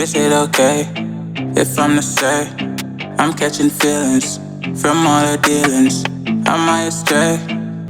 Is it okay if I'm the same? I'm catching feelings from all the dealings. Am I astray?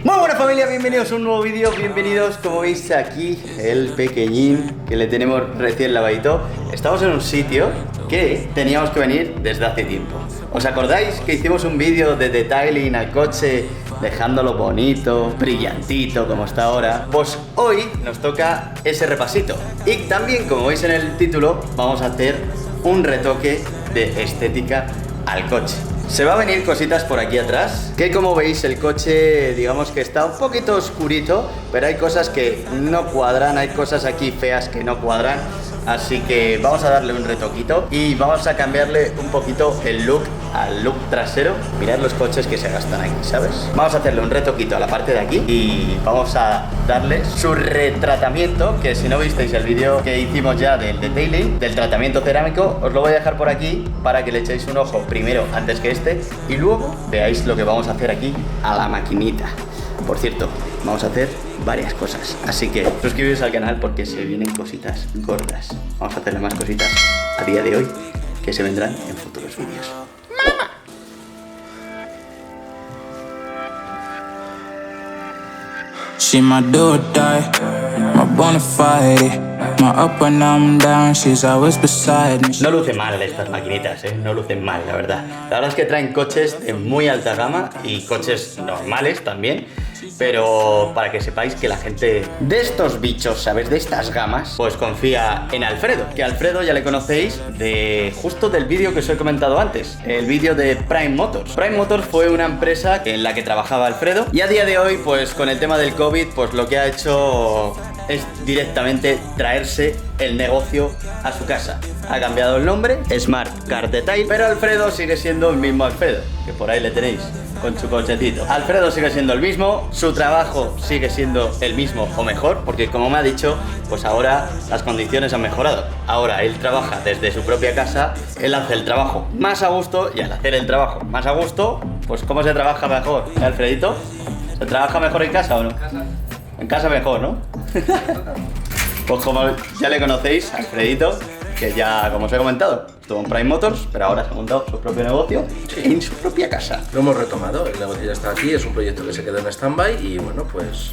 Muy buena familia, bienvenidos a un nuevo vídeo, bienvenidos, como veis aquí, el pequeñín que le tenemos recién lavadito. Estamos en un sitio que teníamos que venir desde hace tiempo. ¿Os acordáis que hicimos un vídeo de detailing al coche, dejándolo bonito, brillantito como está ahora? Pues hoy nos toca ese repasito. Y también, como veis en el título, vamos a hacer un retoque de estética al coche. Se va a venir cositas por aquí atrás, que como veis el coche digamos que está un poquito oscurito, pero hay cosas que no cuadran, hay cosas aquí feas que no cuadran. Así que vamos a darle un retoquito y vamos a cambiarle un poquito el look al look trasero. Mirad los coches que se gastan aquí, ¿sabes? Vamos a hacerle un retoquito a la parte de aquí y vamos a darle su retratamiento, que si no visteis el vídeo que hicimos ya del detailing, del tratamiento cerámico, os lo voy a dejar por aquí para que le echéis un ojo primero antes que este y luego veáis lo que vamos a hacer aquí a la maquinita. Por cierto, vamos a hacer varias cosas, así que suscribiros al canal porque se vienen cositas gordas. Vamos a hacerle más cositas a día de hoy que se vendrán en futuros vídeos. ¡Mamá! She my do or die, my bona fide. My up when I'm down, she's always beside me. No lucen mal estas maquinitas, no lucen mal, la verdad. La verdad es que traen coches de muy alta gama y coches normales también. Pero para que sepáis que la gente de estos bichos, ¿sabes? De estas gamas, pues confía en Alfredo. Que Alfredo ya le conocéis de justo del vídeo que os he comentado antes, el vídeo de Prime Motors. Prime Motors fue una empresa en la que trabajaba Alfredo y a día de hoy, pues con el tema del COVID, pues lo que ha hecho es directamente traerse el negocio a su casa. Ha cambiado el nombre, Smart Car Detail, pero Alfredo sigue siendo el mismo Alfredo, que por ahí le tenéis con su cochecito. Alfredo sigue siendo el mismo, su trabajo sigue siendo el mismo o mejor, porque como me ha dicho, pues ahora las condiciones han mejorado. Ahora él trabaja desde su propia casa, él hace el trabajo más a gusto y al hacer el trabajo más a gusto, pues ¿cómo se trabaja mejor? Alfredito, ¿se trabaja mejor en casa o no? En casa mejor, ¿no? Pues como ya le conocéis, Alfredito, que ya, como os he comentado, estuvo en Prime Motors, pero ahora se ha montado su propio negocio en su propia casa. Lo hemos retomado, el negocio ya está aquí, es un proyecto que se quedó en stand-by y bueno, pues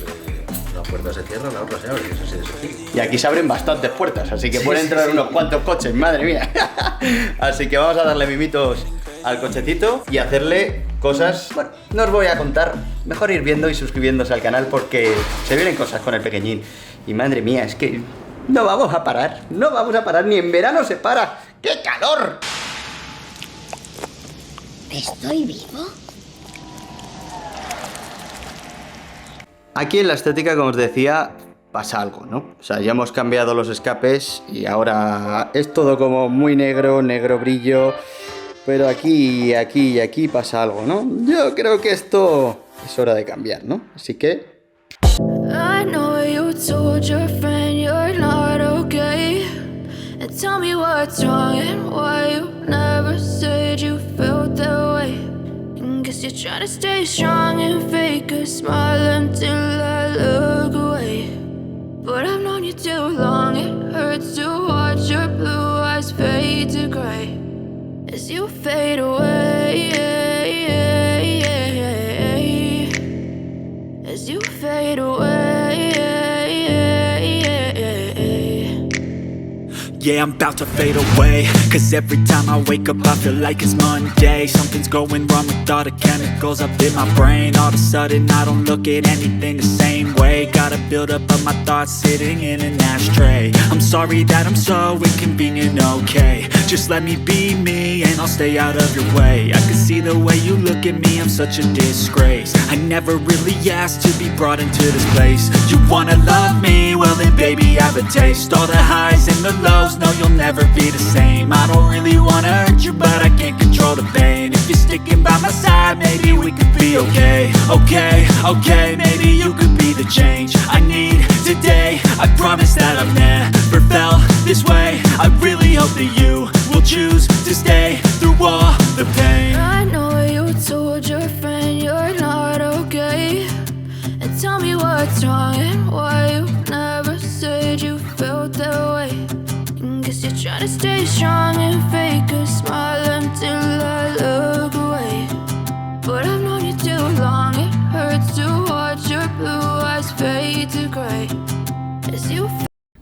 una puerta se cierra, la otra se abre, y es así de sencillo. Y aquí se abren bastantes puertas, así que pueden entrar unos cuantos coches, madre mía. Así que vamos a darle mimitos al cochecito y hacerle cosas, bueno, no os voy a contar, mejor ir viendo y suscribiéndose al canal porque se vienen cosas con el pequeñín. Y madre mía, es que no vamos a parar, no vamos a parar, ni en verano se para. ¡Qué calor! ¿Estoy vivo? Aquí en la estética, como os decía, pasa algo, ¿no? O sea, ya hemos cambiado los escapes y ahora es todo como muy negro, negro brillo. Pero aquí, aquí y aquí pasa algo, ¿no? Yo creo que esto es hora de cambiar, ¿no? Así que... I know you told your friend you're not okay, and tell me what's wrong and why you never said you felt that way. And guess you're trying to stay strong and fake a smile until I look away. But I've known you too long, it hurts to watch your blue eyes fade to gray as you fade away, as you fade away. Yeah, I'm about to fade away, cause every time I wake up I feel like it's Monday. Something's going wrong with all the chemicals up in my brain. All of a sudden I don't look at anything the same way. Gotta build up of my thoughts sitting in an ashtray. I'm sorry that I'm so inconvenient, okay. Just let me be me and I'll stay out of your way. I can see the way you look at me, I'm such a disgrace. I never really asked to be brought into this place. You wanna love me? Well then baby I have a taste. All the highs and the lows, no you'll never be the same. I don't really wanna hurt you but I can't control the pain. If you're sticking by my side maybe we could be okay. Okay, maybe you could be the change I need today. I promise that I've never felt this way. I really hope that you will choose to stay through all the pain. I know you told your friend you're not okay, and tell me what's wrong and why you never said you felt that way. And guess you're trying to stay strong and fake a smile until I look away. But I've known you too long, it hurts to watch your blue eyes fade to gray as you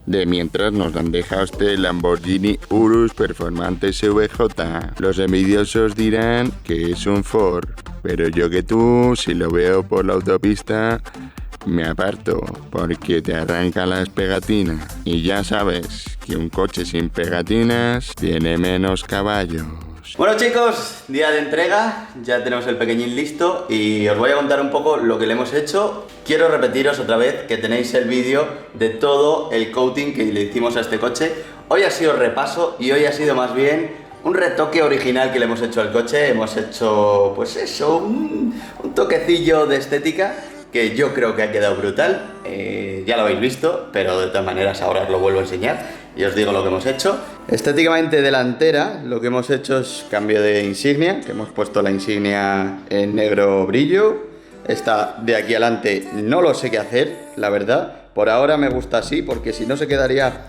De mientras nos han dejado este Lamborghini Urus Performante SVJ. Los envidiosos dirán que es un Ford, pero yo que tú, si lo veo por la autopista, me aparto, porque te arranca las pegatinas. Y ya sabes que un coche sin pegatinas tiene menos caballos. Bueno chicos, día de entrega, ya tenemos el pequeñín listo y os voy a contar un poco lo que le hemos hecho. Quiero repetiros otra vez que tenéis el vídeo de todo el coating que le hicimos a este coche. Hoy ha sido repaso y hoy ha sido más bien un retoque original que le hemos hecho al coche. Hemos hecho, pues eso, un toquecillo de estética que yo creo que ha quedado brutal. Ya lo habéis visto, pero de todas maneras ahora os lo vuelvo a enseñar y os digo lo que hemos hecho. Estéticamente delantera, lo que hemos hecho es cambio de insignia, que hemos puesto la insignia en negro brillo. Esta de aquí adelante no lo sé qué hacer, la verdad. Por ahora me gusta así, porque si no se quedaría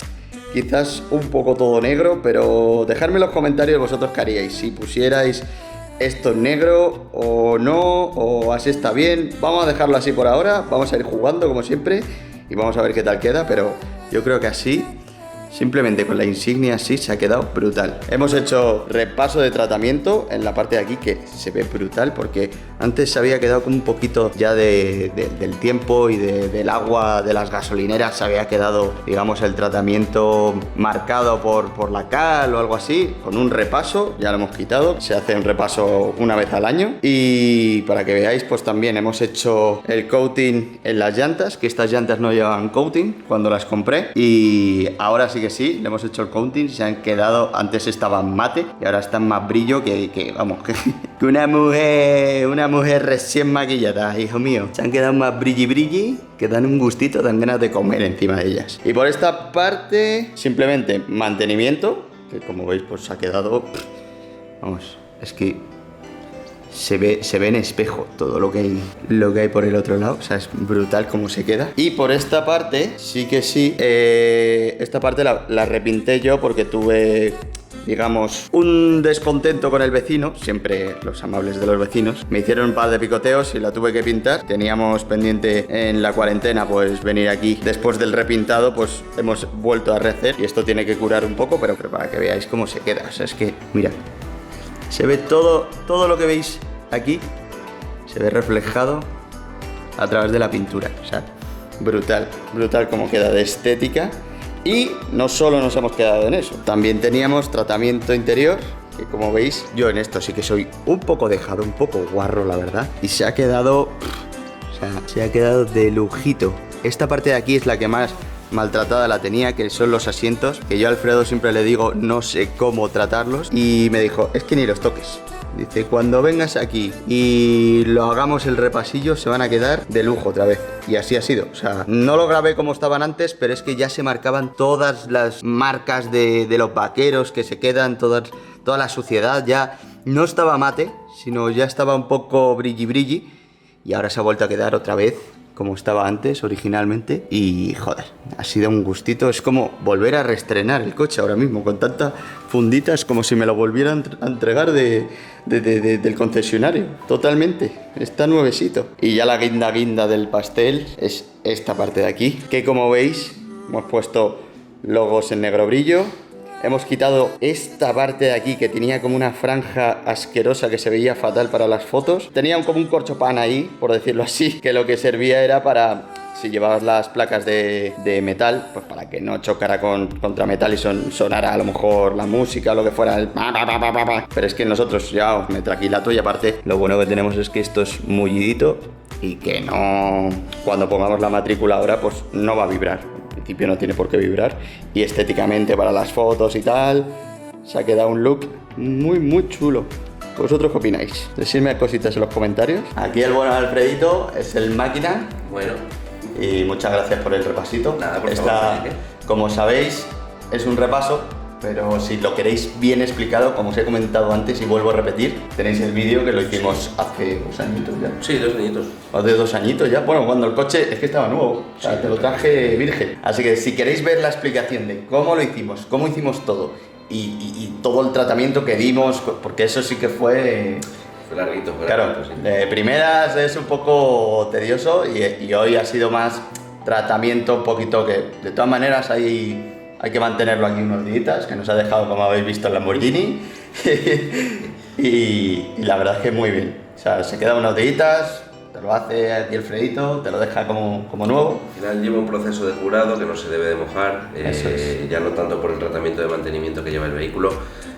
quizás un poco todo negro, pero dejadme en los comentarios vosotros qué haríais, si pusierais esto en negro o no, o así está bien. Vamos a dejarlo así por ahora, vamos a ir jugando como siempre y vamos a ver qué tal queda, pero yo creo que así, simplemente con la insignia así, se ha quedado brutal. Hemos hecho repaso de tratamiento en la parte de aquí que se ve brutal, porque antes se había quedado con un poquito ya del tiempo y del agua de las gasolineras. Se había quedado, digamos, el tratamiento marcado por la cal o algo así. Con un repaso ya lo hemos quitado. Se hace un repaso una vez al año. Y para que veáis, pues también hemos hecho el coating en las llantas, que estas llantas no llevaban coating cuando las compré, y ahora sí que sí, le hemos hecho el coating. Se han quedado, antes estaban mate y ahora están más brillo que vamos, que una mujer recién maquillada, hijo mío. Se han quedado más brilli que dan un gustito, dan ganas de comer encima de ellas. Y por esta parte, simplemente mantenimiento, que como veis pues ha quedado, vamos, es que se ve en espejo todo lo que hay por el otro lado. O sea, es brutal cómo se queda. Y por esta parte, sí que sí, esta parte la repinté yo porque tuve, digamos, un descontento con el vecino. Siempre los amables de los vecinos me hicieron un par de picoteos y la tuve que pintar. Teníamos pendiente en la cuarentena pues venir aquí. Después del repintado pues hemos vuelto a rehacer y esto tiene que curar un poco, pero para que veáis cómo se queda. O sea, es que, mira, se ve todo lo que veis aquí, se ve reflejado a través de la pintura. O sea, brutal como queda de estética. Y no solo nos hemos quedado en eso, también teníamos tratamiento interior, que como veis, yo en esto sí que soy un poco dejado, un poco guarro, la verdad. Y se ha quedado, o sea, se ha quedado de lujito. Esta parte de aquí es la que más maltratada la tenía, que son los asientos, que yo a Alfredo siempre le digo no sé cómo tratarlos, y me dijo, es que ni los toques. Dice, cuando vengas aquí y lo hagamos el repasillo, se van a quedar de lujo otra vez. Y así ha sido. O sea, no lo grabé como estaban antes, pero es que ya se marcaban todas las marcas de los vaqueros que se quedan, toda la suciedad. Ya no estaba mate, sino ya estaba un poco brilli. Y ahora se ha vuelto a quedar otra vez como estaba antes originalmente. Y joder, ha sido un gustito. Es como volver a reestrenar el coche ahora mismo con tanta fundita. Es como si me lo volvieran a entregar del concesionario. Totalmente, está nuevecito. Y ya la guinda del pastel es esta parte de aquí, que como veis hemos puesto logos en negro brillo. Hemos quitado esta parte de aquí que tenía como una franja asquerosa que se veía fatal para las fotos. Tenía como un corchopán ahí, por decirlo así, que lo que servía era para, si llevabas las placas de metal, pues para que no chocara contra metal y sonara a lo mejor la música o lo que fuera. Pero es que nosotros ya me traquilato, y aparte lo bueno que tenemos es que esto es mullidito y que no, cuando pongamos la matrícula ahora, pues no va a vibrar. En principio no tiene por qué vibrar, y estéticamente para las fotos y tal se ha quedado un look muy chulo. ¿Vosotros qué opináis? Decidme cositas en los comentarios. Aquí el bueno de Alfredito es el máquina. Bueno, y muchas gracias por el repasito. Nada, por favor, como sabéis, es un repaso, pero si lo queréis bien explicado, como os he comentado antes y vuelvo a repetir, tenéis el vídeo que lo hicimos hace 2 añitos ya. Sí, 2 añitos. O de 2 añitos ya. Bueno, cuando el coche es que estaba nuevo, o sea, te lo traje virgen. Así que si queréis ver la explicación de cómo lo hicimos, cómo hicimos todo y todo el tratamiento que dimos, porque eso sí que fue... Fue larguito, Claro, sí. de primeras es un poco tedioso y hoy ha sido más tratamiento un poquito que de todas maneras hay que mantenerlo aquí unos días, que nos ha dejado, como habéis visto, el Lamborghini y la verdad es que muy bien. O sea, se queda unos días, te lo hace aquí el Fredito, te lo deja como nuevo. Al final lleva un proceso de curado que no se debe de mojar, Eso es. ya no tanto por el tratamiento de mantenimiento que lleva el vehículo,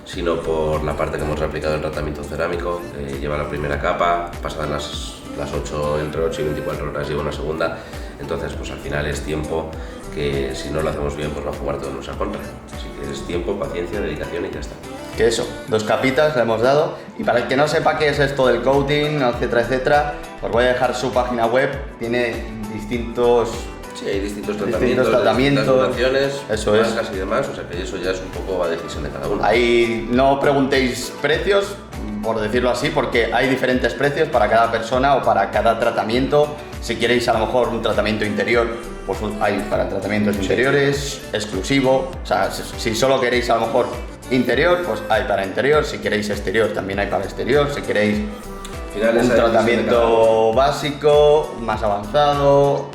sino por la parte que hemos aplicado el tratamiento cerámico. Lleva la primera capa, pasadas las 8, entre 8 y 24 horas lleva una segunda, entonces pues al final es tiempo que si no lo hacemos bien pues va a jugar todo en nuestra contra. Así que es tiempo, paciencia, dedicación y ya está. Que eso, 2 capitas le hemos dado. Y para el que no sepa qué es esto del coating, etcétera, etcétera, os voy a dejar su página web. Tiene distintos... Sí, hay distintos Distintos tratamientos, tratamientos, distintas duraciones, eso es. marcas y demás, o sea que eso ya es un poco a decisión de cada uno. Ahí no preguntéis precios, por decirlo así, porque hay diferentes precios para cada persona o para cada tratamiento. Si queréis a lo mejor un tratamiento interior, pues hay para tratamientos interiores, exclusivo. O sea, si solo queréis a lo mejor interior, pues hay para interior. Si queréis exterior, también hay para exterior. Si queréis Al final un esa decisión de cada uno. tratamiento básico, más avanzado,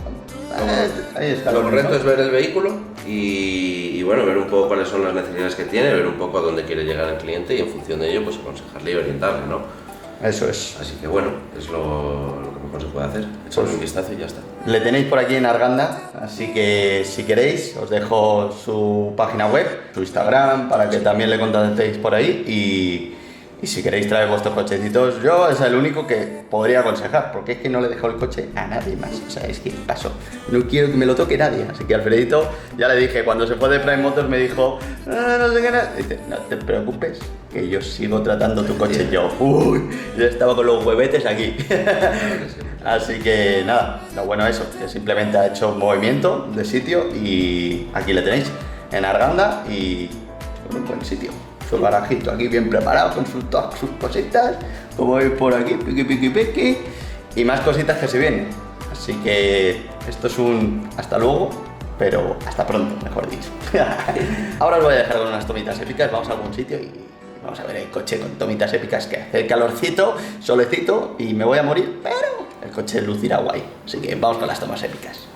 ahí está. Lo correcto es ver el vehículo y bueno, ver un poco cuáles son las necesidades que tiene, ver un poco a dónde quiere llegar el cliente y en función de ello pues aconsejarle y orientarle, ¿no? Eso es. Así que bueno, es lo que mejor se puede hacer, echarle un vistazo y ya está. Le tenéis por aquí en Arganda, así que si queréis os dejo su página web, su Instagram, para que también le contactéis por ahí y si queréis traer vuestros cochecitos, yo es el único que podría aconsejar, porque es que no le dejo el coche a nadie más, o sea, es que paso, no quiero que me lo toque nadie, así que Alfredito, ya le dije, cuando se fue de Prime Motors me dijo, no sé qué nada, dice, no te preocupes, que yo sigo tratando tu coche, yo estaba con los huevetes aquí. Así que nada, lo bueno es eso, que simplemente ha hecho un movimiento de sitio y aquí le tenéis, en Arganda y en un buen sitio. Su garajito aquí bien preparado con todas sus cositas, como veis por aquí, piqui, y más cositas que se vienen. Así que esto es un hasta luego, pero hasta pronto, mejor dicho. Ahora os voy a dejar con unas tomitas épicas, vamos a algún sitio y vamos a ver el coche con tomitas épicas que hace calorcito, solecito y me voy a morir, pero el coche lucirá guay. Así que vamos con las tomas épicas.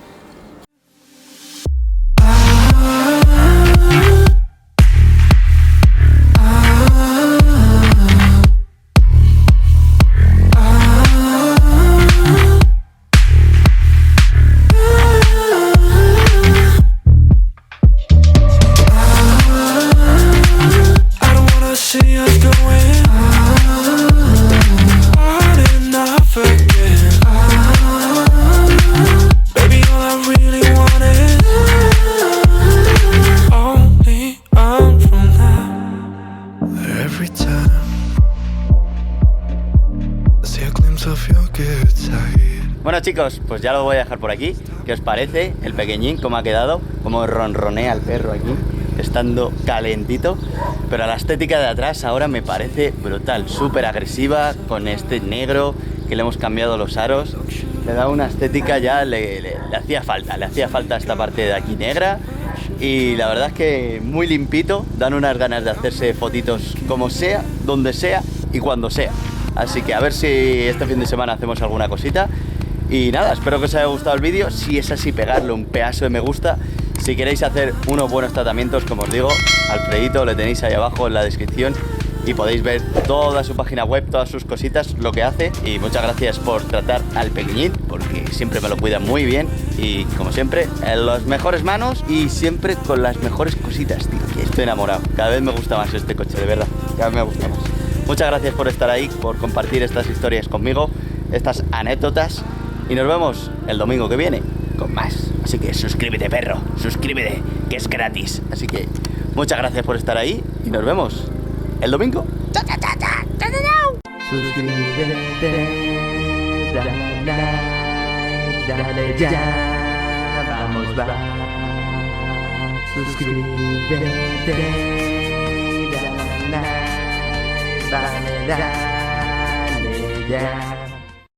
Bueno chicos, pues ya lo voy a dejar por aquí. ¿Qué os parece el pequeñín? ¿Cómo ha quedado? ¿Cómo ronronea el perro aquí? Estando calentito. Pero la estética de atrás ahora me parece brutal. Súper agresiva, con este negro que le hemos cambiado los aros. Le da una estética ya, le hacía falta esta parte de aquí negra. Y la verdad es que muy limpito. Dan unas ganas de hacerse fotitos como sea, donde sea y cuando sea. Así que a ver si este fin de semana hacemos alguna cosita. Y nada, espero que os haya gustado el vídeo. Si es así, pegarle un pedazo de me gusta. Si queréis hacer unos buenos tratamientos, como os digo, Alfredito le tenéis ahí abajo en la descripción y podéis ver toda su página web, todas sus cositas, lo que hace. Y muchas gracias por tratar al pequeñín, porque siempre me lo cuida muy bien. Y como siempre, en las mejores manos y siempre con las mejores cositas, tío. Que estoy enamorado. Cada vez me gusta más este coche, de verdad. Cada vez me gusta más. Muchas gracias por estar ahí, por compartir estas historias conmigo, estas anécdotas. Y nos vemos el domingo que viene con más. Así que suscríbete, perro, suscríbete, que es gratis. Así que muchas gracias por estar ahí y nos vemos el domingo. ¡Chao, chao, chao, chao! ¡Chao, chao, chao! Suscríbete, dale like, dale ya, vamos, va. Suscríbete, dale like, dale ya.